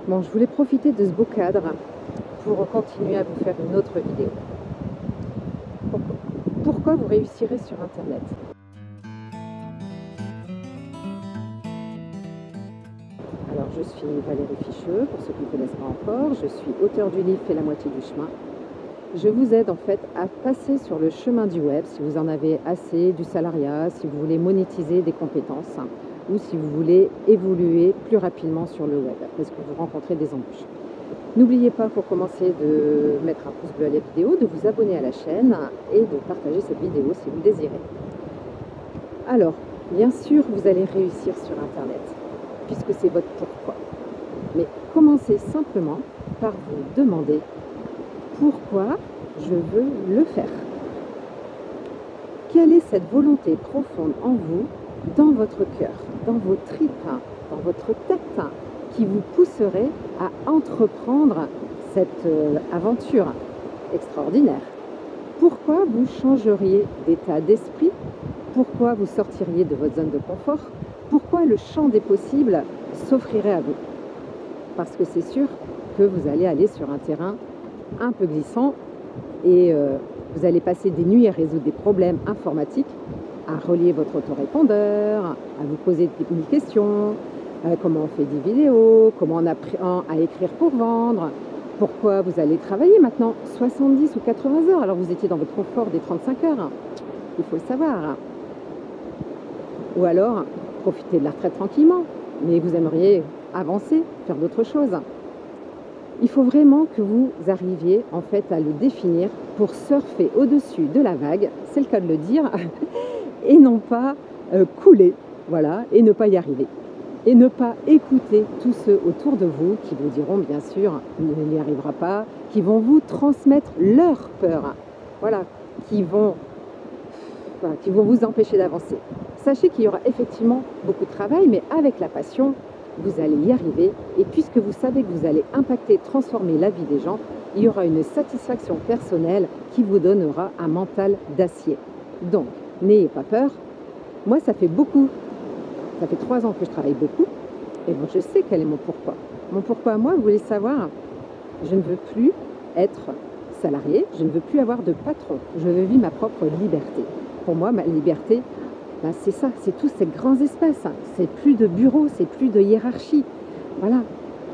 Bon, je voulais profiter de ce beau cadre pour continuer à vous faire une autre vidéo. Pourquoi vous réussirez sur Internet? Alors, je suis Valérie Ficheux, pour ceux qui ne me connaissent pas encore. Je suis auteure du livre « Fais la moitié du chemin ». Je vous aide en fait à passer sur le chemin du web, si vous en avez assez, du salariat, si vous voulez monétiser des compétences ou si vous voulez évoluer plus rapidement sur le web, parce que vous rencontrez des embûches. N'oubliez pas, pour commencer, de mettre un pouce bleu à la vidéo, de vous abonner à la chaîne et de partager cette vidéo si vous le désirez. Alors, bien sûr, vous allez réussir sur Internet, puisque c'est votre pourquoi. Mais commencez simplement par vous demander pourquoi je veux le faire. Quelle est cette volonté profonde en vous, dans votre cœur, dans vos tripes, dans votre tête, qui vous pousserait à entreprendre cette aventure extraordinaire? Pourquoi vous changeriez d'état d'esprit? Pourquoi vous sortiriez de votre zone de confort? Pourquoi le champ des possibles s'offrirait à vous? Parce que c'est sûr que vous allez aller sur un terrain un peu glissant et vous allez passer des nuits à résoudre des problèmes informatiques, à relier votre autorépondeur, à vous poser des questions, comment on fait des vidéos, comment on apprend à écrire pour vendre, pourquoi vous allez travailler maintenant 70 ou 80 heures alors vous étiez dans votre confort des 35 heures. Il faut le savoir. Ou alors, profiter de la retraite tranquillement, mais vous aimeriez avancer, faire d'autres choses. Il faut vraiment que vous arriviez en fait à le définir pour surfer au-dessus de la vague, c'est le cas de le dire, et non pas couler, voilà, et ne pas y arriver. Et ne pas écouter tous ceux autour de vous qui vous diront bien sûr il n'y arrivera pas, qui vont vous transmettre leur peur, voilà, qui vont vous empêcher d'avancer. Sachez qu'il y aura effectivement beaucoup de travail, mais avec la passion, vous allez y arriver. Et puisque vous savez que vous allez impacter, transformer la vie des gens, il y aura une satisfaction personnelle qui vous donnera un mental d'acier. Donc, n'ayez pas peur. Moi, ça fait 3 ans que je travaille beaucoup, et bon, je sais quel est mon pourquoi. Mon pourquoi, moi, vous voulez savoir, je ne veux plus être salarié, je ne veux plus avoir de patron, je veux vivre ma propre liberté. Pour moi, ma liberté, ben c'est ça, c'est tous ces grands espaces, c'est plus de bureaux, c'est plus de hiérarchie, voilà.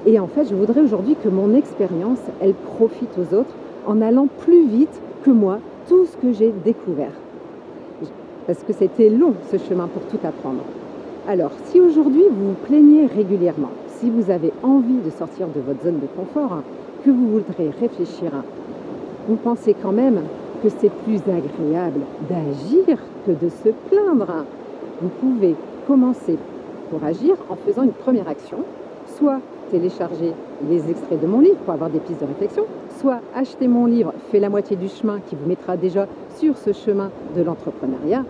Et en fait, je voudrais aujourd'hui que mon expérience, elle profite aux autres en allant plus vite que moi, tout ce que j'ai découvert. Parce que c'était long, ce chemin, pour tout apprendre. Alors, si aujourd'hui vous vous plaignez régulièrement, si vous avez envie de sortir de votre zone de confort, que vous voudrez réfléchir, vous pensez quand même que c'est plus agréable d'agir que de se plaindre. Vous pouvez commencer pour agir en faisant une première action, soit télécharger les extraits de mon livre pour avoir des pistes de réflexion, soit acheter mon livre « Fais la moitié du chemin » qui vous mettra déjà sur ce chemin de l'entrepreneuriat,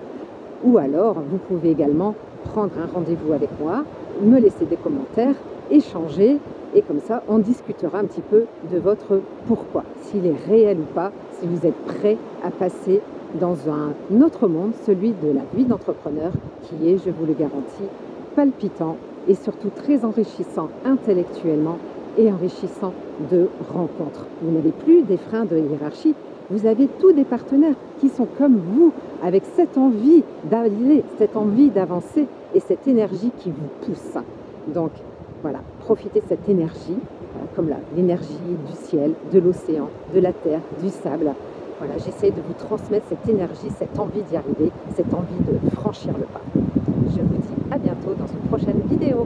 ou alors vous pouvez également prendre un rendez-vous avec moi, me laisser des commentaires, échanger, et comme ça on discutera un petit peu de votre pourquoi, s'il est réel ou pas, si vous êtes prêt à passer dans un autre monde, celui de la vie d'entrepreneur, qui est, je vous le garantis, palpitant et surtout très enrichissant intellectuellement et enrichissant de rencontres. Vous n'avez plus des freins de hiérarchie, vous avez tous des partenaires qui sont comme vous, avec cette envie d'aller, cette envie d'avancer et cette énergie qui vous pousse. Donc voilà, profitez de cette énergie, comme l'énergie du ciel, de l'océan, de la terre, du sable. Voilà, j'essaie de vous transmettre cette énergie, cette envie d'y arriver, cette envie de franchir le pas. Je vous dis à bientôt dans une prochaine vidéo.